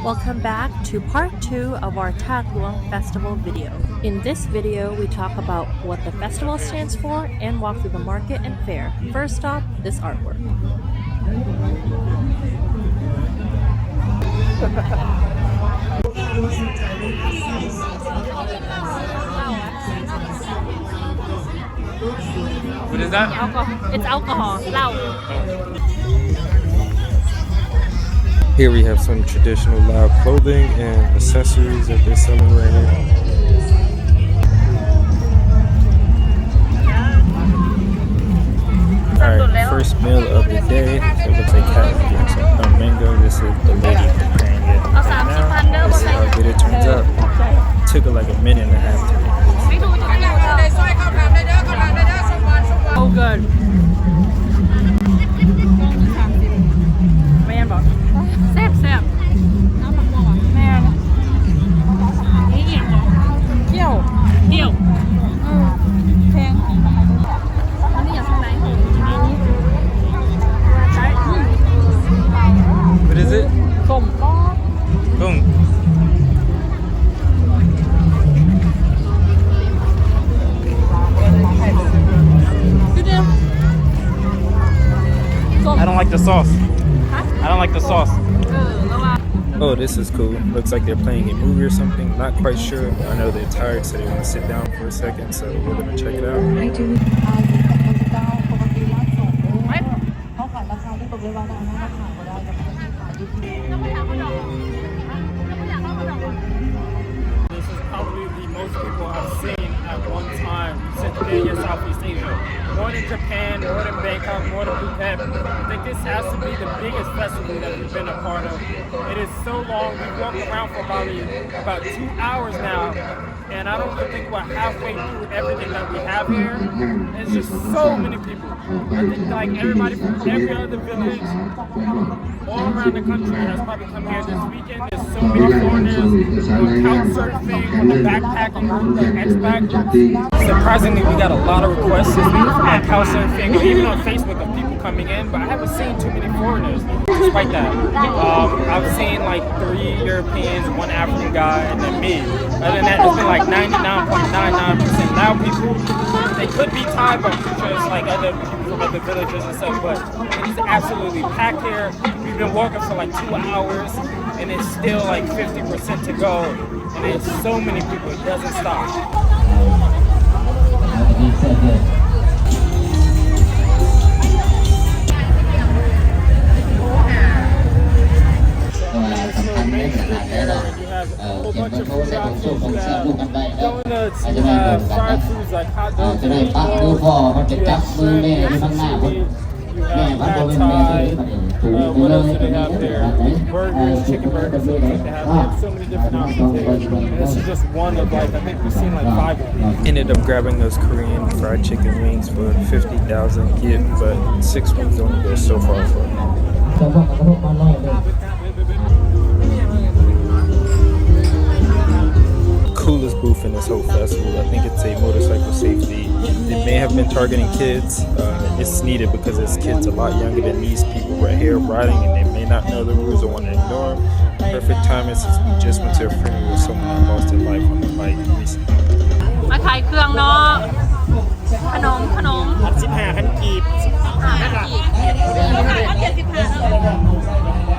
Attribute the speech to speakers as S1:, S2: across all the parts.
S1: Welcome back to part 2 of our That Luang festival video. In this video, we talk about what the festival stands for and walk through the market and fair. First off, this artwork.
S2: What is that?
S1: Alcohol. It's alcohol. Lao.
S2: Here we have some traditional Lao clothing and accessories that they're selling right here. Alright, first meal of the day. So it looks like Kat is getting some mango. This is the lady preparing it right now. This is how good it turns out. It took her like a minute and a half to make this.
S1: Oh, good. Man, but. แซ่บน้ำมะม่วงแม่นี่เกี่ยวแพงอันนี้อยากทำไหน
S2: What is it?
S1: ส้มก้อน
S2: Boom. I don't like the sauce. I don't like the sauce. Oh, this is cool. Looks like they're playing a movie or something. Not quite sure. I know they're tired, so they want to sit down for a second. So we're gonna check it out.
S3: This is probably the most people have seen at one time since being in Southeast Asia. More than Japan, more than Bangkok, more than Phuket. I think this has to be the biggest festival that we've been a part of. It is so long. We've walked around for about 2 hours now. And I don't even think we're halfway through everything that we have here. It's just so many people. I think like everybody from every other village all around the country has probably come here this weekend. There's so many foreigners on couch surfing, on the backpacking group, the expat group. Surprisingly, we got a lot of requests this week on couch surfing or even on Facebook of people coming in, but I haven't seen too many foreigners despite that. I've seen like 3 Europeans, 1 African guy, and then me. Other than that, it's been like 99.99% Lao people. They could be Thai, but just like other people from other villages and stuff, but it's absolutely packed here. We've been walking for like 2 hours, and it's still like 50% to go, and it's so many people, it doesn't stop. You have a whole bunch of food options. You have donuts, you have fried foods like hot dogs, you have shrimp, you have sashimi, you have pad thai. What else do they have there? Burgers, chicken burgers, they have so many different options here. And this is just one of like, I think we've seen like 5 of them.
S2: Ended up grabbing those Korean fried chicken wings for 50,000 kip, but 6 wings only go so far for it. Coolest booth in this whole festival. I think it's a motorcycle safety. They may have been targeting kids. It's needed because it's kids a lot younger than these people right here riding, and they may not know the rules or want to ignore them. Perfect timing since we just went to a funeral with someone that lost their life on the bike recently.
S1: มาขายเครื่องเนาะขนม
S3: 15,000 กีบนั่นแหละ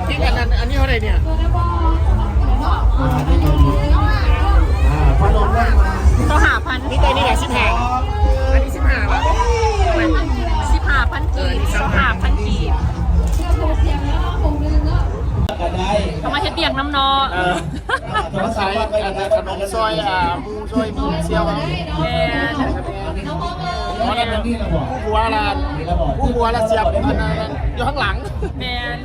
S3: ที่อันนี้เท่าไหร่เนี่ย
S1: ก็5,000
S3: นี่ตัวนี้แหละ15อันนี้15ละ
S1: 15,000 กีบ15,000 กีบทำไมเฮ็ดเบียงน้ำเนาะ
S3: มาขายขนมซอยมูซอยมูเซียวผู้บัวละเสียบอันนั้นอยู่ข้างหลัง
S1: แมน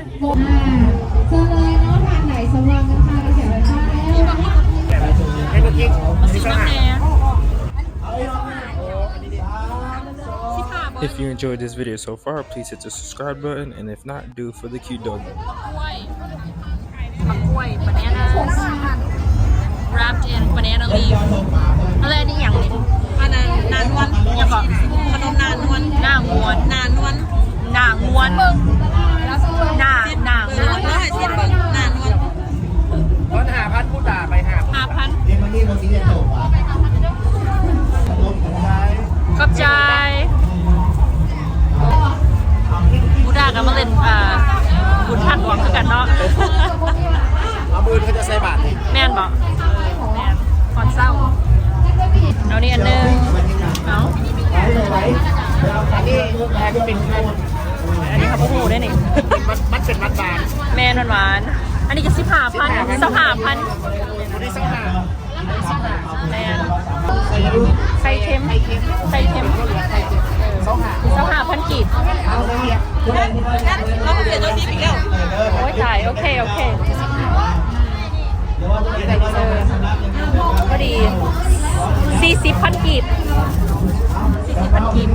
S2: If you enjoyed this video so far, please hit the subscribe button, and if not, do it for the cute dog.
S1: Bananas wrapped in banana leaf. อะไรนี่อย่างนี้อันนั้นนานวนยังก่อนขนมนานวนหน้างวนหน้างวนหน้างวนหน้างวนแล้วให้เสียบหน้างวน พันสหพัน
S3: วันนี้สักหา
S1: แมนไข่เค็มไข่เค็มสหพันกีบเราเปลี่ยนตัวนี้อีกแล้วโอ้ยจ่ายโอเคก็ดี40,000 กีบ40,000 กีบ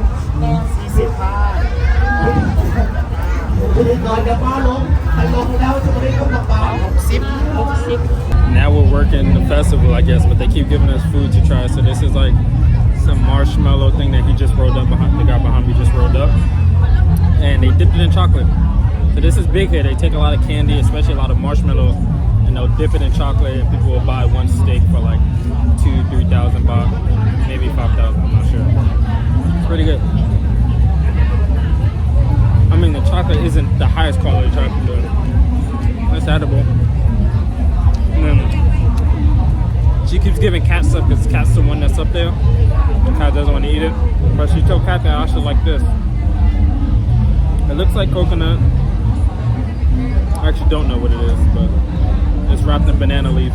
S2: Now we're working the festival, I guess, but they keep giving us food to try. So this is like some marshmallow thing that he just rolled up behind. The guy behind me just rolled up, and they dipped it in chocolate. So this is big here. They take a lot of candy, especially a lot of marshmallows, and they'll dip it in chocolate. And people will buy one steak for like 2,000-3,000 baht, maybe 5,000. I'm not sure. It's pretty good. I mean, the chocolate isn't the highest quality chocolate, but it's edible. And then she keeps giving Kat stuff because Kat's the one that's up there. Kat doesn't want to eat it, but she told Kat that I should like this. It looks like coconut. I actually don't know what it is, but it's wrapped in banana leaf.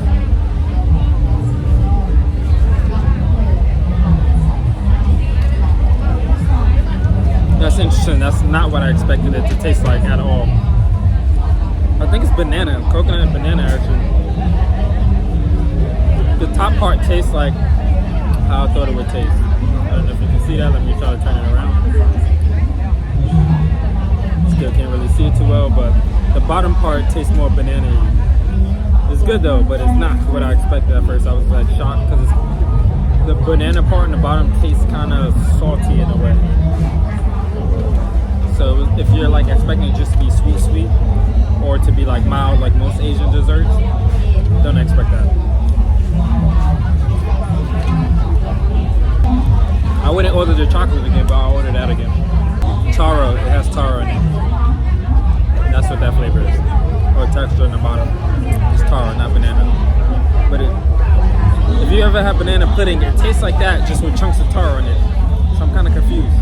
S2: That's interesting. That's not what I expected it to taste like at all. I think it's banana, coconut and banana actually. The top part tastes like how I thought it would taste. I don't know if you can see that. Let me try to turn it around. Still can't really see it too well, but the bottom part tastes more banana-y. It's good though, but it's not what I expected at first. I was like shocked because the banana part in the bottom tastes kind of salty in a way. So if you're like expecting it just to be sweet, or to be like mild like most Asian desserts, don't expect that. I wouldn't order the chocolate again, but I'll order that again. Taro, it has taro in it. That's what that flavor is. Or texture in the bottom. It's taro, not banana. But if you ever have banana pudding, it tastes like that, just with chunks of taro in it. So I'm kind of confused.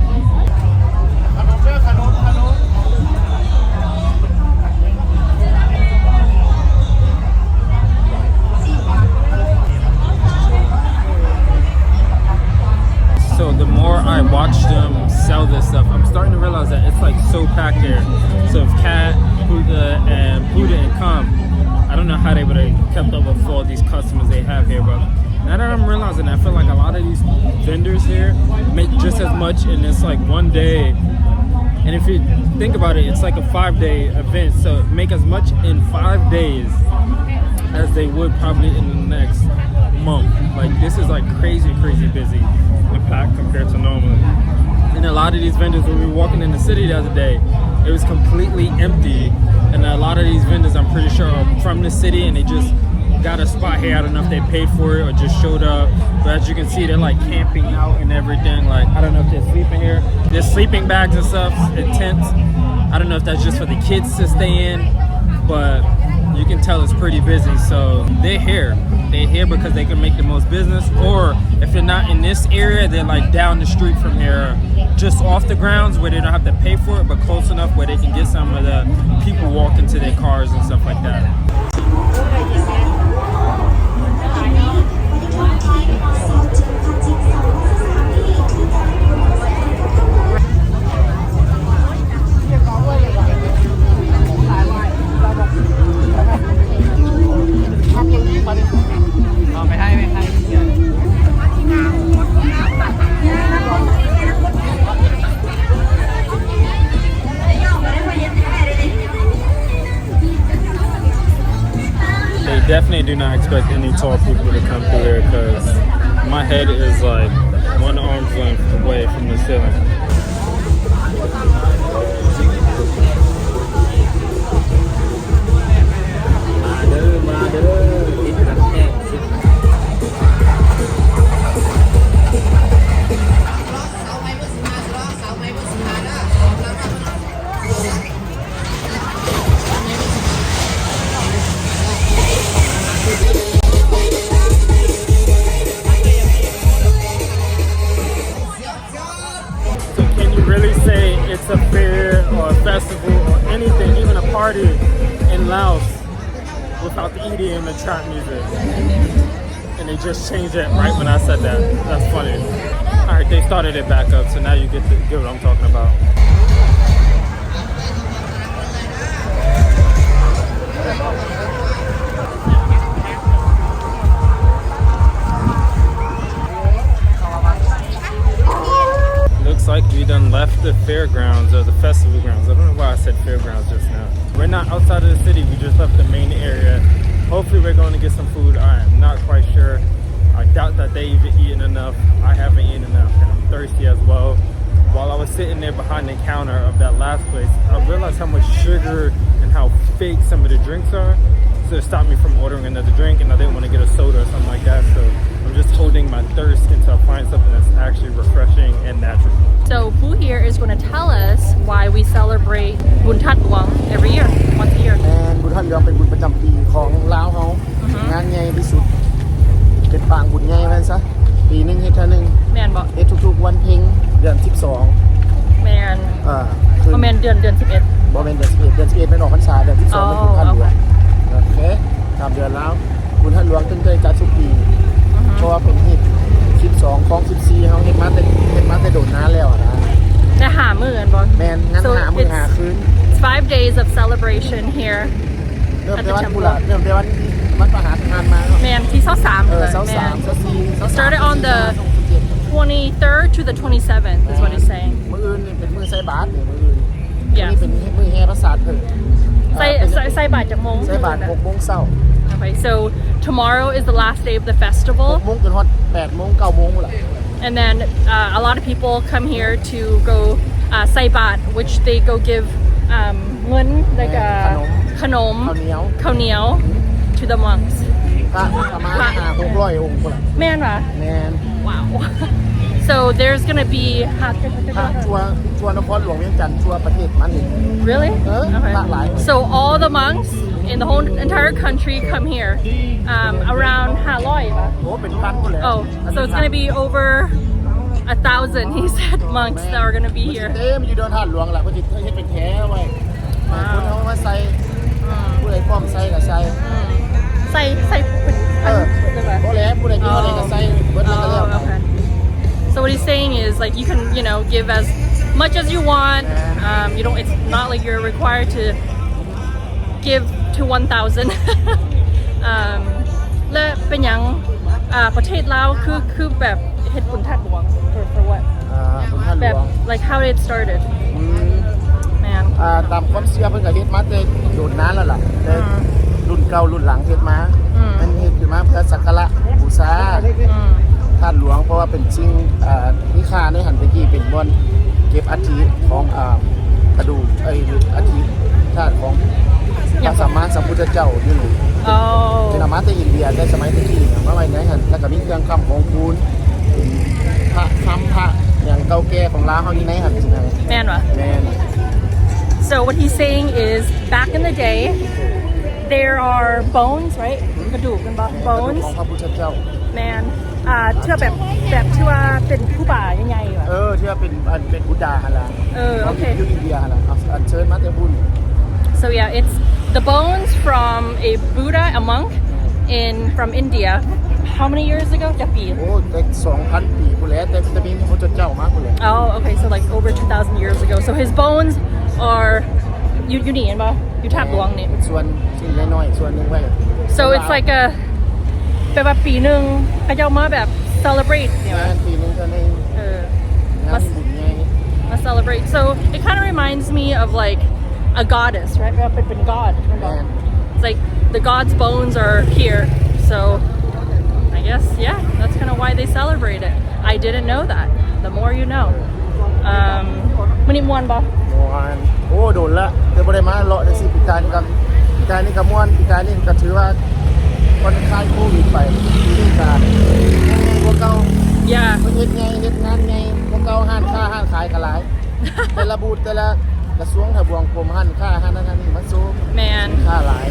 S2: So the more I watch them sell this stuff, I'm starting to realize that it's like so packed here. So if Kat, Buddha, and come, I don't know how they would have kept up with all these customers they have here, but now that I'm realizing, I feel like a lot of these vendors here make just as much in this like one day. And if you think about it, it's like a 5-day event, so make as much in 5 days as they would probably in the next month. Like this is like crazy busy and packed compared to normal. And a lot of these vendors, when we were walking in the city the other day, it was completely empty. And a lot of these vendors, I'm pretty sure, are from the city and they just got a spot here. I don't know if they paid for it or just showed up. But as you can see, they're like camping out and everything. Like, I don't know if they're sleeping here. There's sleeping bags and stuff and tents. I don't know if that's just for the kids to stay in, but you can tell it's pretty busy. So they're here. They're here because they can make the most business. Or if they're not in this area, they're like down the street from here, just off the grounds where they don't have to pay for it, but close enough where they can get some of the people walking to their cars and stuff like that. Definitely do not expect any tall people to come through here because my head is like one arm's length away from the ceiling. It's a fair or a festival or anything, even a party in Laos
S3: without the EDM and trap music. And they just changed it right when I said that. That's funny. All right, they started it back up, so now you get what I'm talking about.
S2: Looks like we done left the fairgrounds or the festival grounds. I don't know why I said fairgrounds just now. We're not outside of the city, we just left the main area. Hopefully we're going to get some food. I am not quite sure. I doubt that they even eaten enough. I haven't eaten enough and I'm thirsty as well. While I was sitting there behind the counter of that last place, I realized how much sugar and how fake some of the drinks are. So it stopped me from ordering another drink and I didn't want to get a soda or something like that. So I'm just holding my thirst until I find something that's actually refreshing and natural.
S1: So Boo here is going to tell us why we celebrate Boyn That Luang every year, once a year.
S4: บุญท่านยอมเป็นบุญประจำปีของลาวเขางานใหญ่ที่สุดเป็นปางบุญใหญ่แม่นซะปีหนึงเฮ็ดเท่านึง
S1: แมนบอก
S4: เฮ็ดทุกๆวันเพ็ญเดือน12
S1: แมน
S4: คือ
S1: แมนเดือน11
S4: บ่แม่นเดือน11เดือน11เป็นออกพรรษาเดือน12เป็นบุญท่านหลวงโอเคตามเดือนแล้วบุญท่านหลวงตึ้งเคยจัดทุกปีเพราะว่าเป็นเฮ็ด12ของ14เฮาเฮ็ดมาแต่โดนนานแล้วนะ
S1: แต่หามื้อกันบ่
S4: แม่นงั้นหามื้อหาคืน
S1: It's 5 days of celebration here
S4: เริ่มแต่วันพุธเริ่มแต่วันประหารทานมา
S1: แมนที่23เลย
S4: เสา
S1: แม
S4: สาน มเสาสี่เสาสาม
S1: Started on the 23rd to the 27th is what he's saying
S4: มื้ออื่นนี่เป็นมื้อใส่บาตรนี่มื้ออื่น
S1: Yes
S4: นี่เป็นมื้อแห่พระศาสตร์เพิ่น
S1: ใส่บาตรจากโมง
S4: ใส่บาตร6 โมงเช้า
S1: Okay, so tomorrow is the last day of the festival
S4: 6 โมงจนฮอด8 โมง 9 โมงพุ่นล่ะ
S1: and then a lot of people come here to go sai bat, which they go give ngun, like khanom,
S4: ข้าวเหนียว
S1: khao niao to the monks.
S4: พระประมาณ500-600 องค์พุ่นล่ะ
S1: Man, right?
S4: แม่น
S1: Wow. So there's gonna be
S4: พระทั่วนครหลวงเวียงจันทร์ทั่วประเทศมันนี่
S1: really?
S4: Okay.
S1: So all the monks in the whole entire country come here around 500.
S4: โอ้เป็นพันพุ่นแหละ
S1: Oh, so it's gonna be over 1,000. He said monks that are gonna be here.
S4: เต็มอยู่เดินหาดหลวงล่ะเพิ่นสิเฮ็ดเป็นแถวไว้คนเอามาใส่ผู้ใดพร้อมใส่ก็ใส่
S1: Say
S4: บ่แล้วผู้ใดมีอะไรก็ใส่เบิดแล้วก็แล้ว
S1: Oh, okay. So what he's saying is like you can, give as much as you want. You don't. It's not like you're required to give to 1,000. และเป็นอย่างประเทศลาวคือแบบเฮ็ดบุญทัดหลวง for what
S4: บุญท่านห
S1: แบ
S4: ล
S1: บ
S4: วง
S1: like how it started man
S4: ตามความเชื่อเพิ่นก็เฮ็ดมาแต่โดนนานแล้วล่ะแต่รุ่นเก่ารุ่นหลังเฮ็ดมามันเฮ็ดขึ้นมาเพื่อสักการะบูชาท่านหลวงเพราะว่าเป็นสิ่งนิค่าในหันตะกี้เป็นบ่อนเก็บอัฐิของกระดูกอัฐิธาตุของพระสัมมาสัมพุทธเจ้าอยู่นี่เป็นเอามาแต่อินเดียแต่สมัยตะกี้มาไว้ในหันแล้วก็มีเครื่องคำของคูณพระคำพระอย่างเก่าแก่ของลาวเฮานี่ในหันสินะ
S1: man วะ
S4: แม่น
S1: So what he's saying is back in the day there are bones, right? กระดูกเป็น bones
S4: ของพระพุทธเจ้า
S1: man เชื่อแบบที่ว่าเป็นผู้ป่ายังไงวะ
S4: ที่ว่าเป็นบุดาฮะล่ะ
S1: โอเค
S4: อยู่อินเดียฮะล่ะอัญเชิญมาแต่บุญ
S1: So yeah, it's the bones from a Buddha, a monk from India. How many years ago? จะปี
S4: โอ้แต่ 2,000 ปีพุ่นแล้วแต่จะมีพระพุทธเจ้ามาพุ่นแล้ว
S1: Oh, okay, so like over 2,000 years ago. So his bones are อยู่นี่เห็นปะอยู่ทับหลวงนี่
S4: ส่วนสิ่งน้อยๆส่วนหนึงไว้
S1: So it's like a เป็นแบบปีหนึ่งเขาจะมาแบบ celebrate เนี่ย
S4: งานปีนึงเท่านั้นงานบุญใหญ่
S1: มา celebrate. So it kind of reminds me of like a goddess, right? เป็น god. It's like the god's bones are here. So I guess, yeah, that's kind of why they celebrate it. I didn't know that. The more you know. มันนี่ม่วนปะ
S4: โอ้โดนละแต่บ่ได้มาเลาะได้สิปีกายนี่ก็ม่วนปีกายนี่ก็ถือว่าวันคลายโควิดไปปีกายพวกเก่า
S1: Yeah.
S4: เฮ็ดไงเฮ็ดงานไงพวกเก่าห้านค้าห้านขายก็หลาย แต่ละบูธแต่ละกระทรวงทบวงกรมห้านค้าห้านนั้นนี่มันสู้
S1: Man.
S4: ค่าหลาย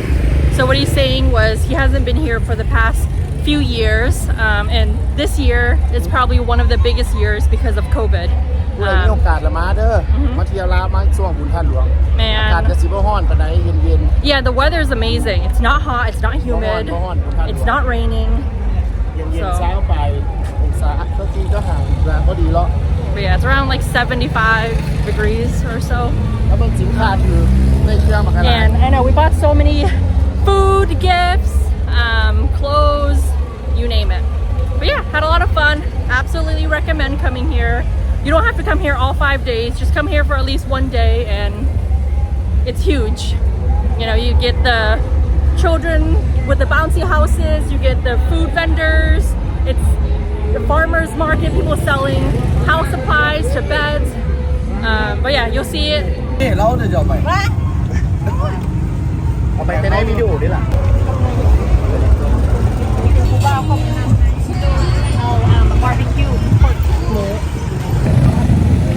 S1: So what he's saying was he hasn't been here for the past few years, and this year is probably one of the biggest years because of COVID.
S4: ผู้ใดมีโอกาสละมาเด้อมาเที่ยวลาวมาช่วงบุญท่าหลวง
S1: Man.
S4: อากาศจะสิบ่ร้อนปานใดเย็น
S1: Yeah, the weather is amazing. It's not hot, it's not humid, it's not raining.
S4: ๆเย็นๆเช้าไปองศาก็ที่ก็ห่างแล้วก็ดีเลาะ
S1: But yeah, it's around like 75 degrees or so.
S4: แล้วเบิ่งสินค้าคือในเครื่องมาขนาด
S1: And I know we bought so many food, gifts, clothes, you name it. But yeah, had a lot of fun. Absolutely recommend coming here. You don't have to come here all 5 days. Just come here for at least one day and it's huge. You know, you get the children with the bouncy houses, you get the food vendors, it's the farmers market, people selling house supplies to beds. But yeah, you'll see it.
S4: เราจะเอาไปเอาไปในวิดีโอนี่แหละ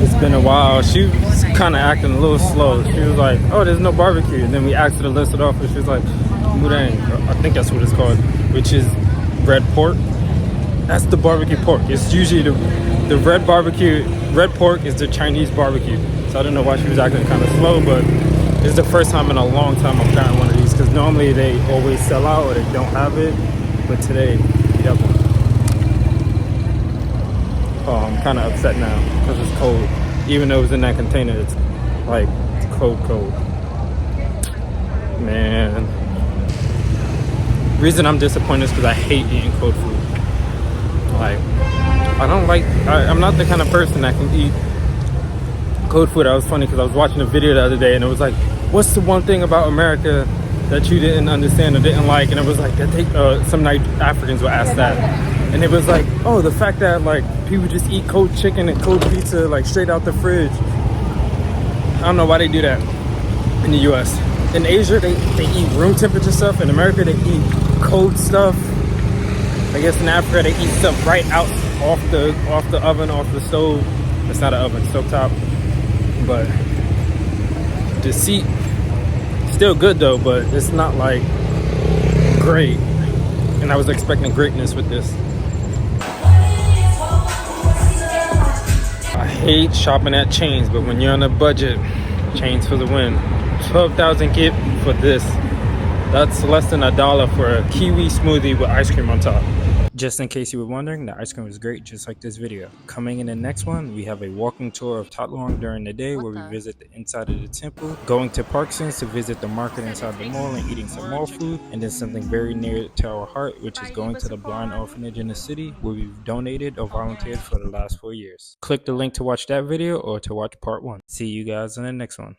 S2: It's been a while. She was kind of acting a little slow. She was like, "Oh, there's no barbecue." And then we asked her to list it off, and she was like, "Mudang," I think that's what it's called, which is red pork. That's the barbecue pork. It's usually the red barbecue. Red pork is the Chinese barbecue. So I don't know why she was acting kind of slow, but it's the first time in a long time I've gotten one of these because normally they always sell out or they don't have it. But today, yep. Oh, I'm kind of upset now because it's cold. Even though it was in that container, it's like, it's cold. Man. Reason I'm disappointed is because I hate eating cold food. Like, I don't like, I'm not the kind of person that can eat cold food. That was funny because I was watching a video the other day and it was like, what's the one thing about America that you didn't understand or didn't like? And it was like, some night Africans would ask that. And it was like, oh, the fact that like people just eat cold chicken and cold pizza like straight out the fridge. I don't know why they do that in the US. In Asia, they eat room temperature stuff. In America, they eat cold stuff. I guess in Africa, they eat stuff right out off the oven, off the stove. It's not an oven, stovetop. But the seat, still good though, but it's not like great. And I was expecting greatness with this. I hate shopping at chains, but when you're on a budget, chains for the win. 12,000 kip for this. That's less than $1 for a kiwi smoothie with ice cream on top. Just in case you were wondering, the ice cream was great, just like this video. Coming in the next one, we have a walking tour of That Luang during the day where we visit the inside of the temple, going to Parksons to visit the market inside the mall and eating some more food, and then something very near to our heart, which is going to the blind orphanage in the city where we've donated or volunteered for the last 4 years. Click the link to watch that video or to watch part 1. See you guys in the next one.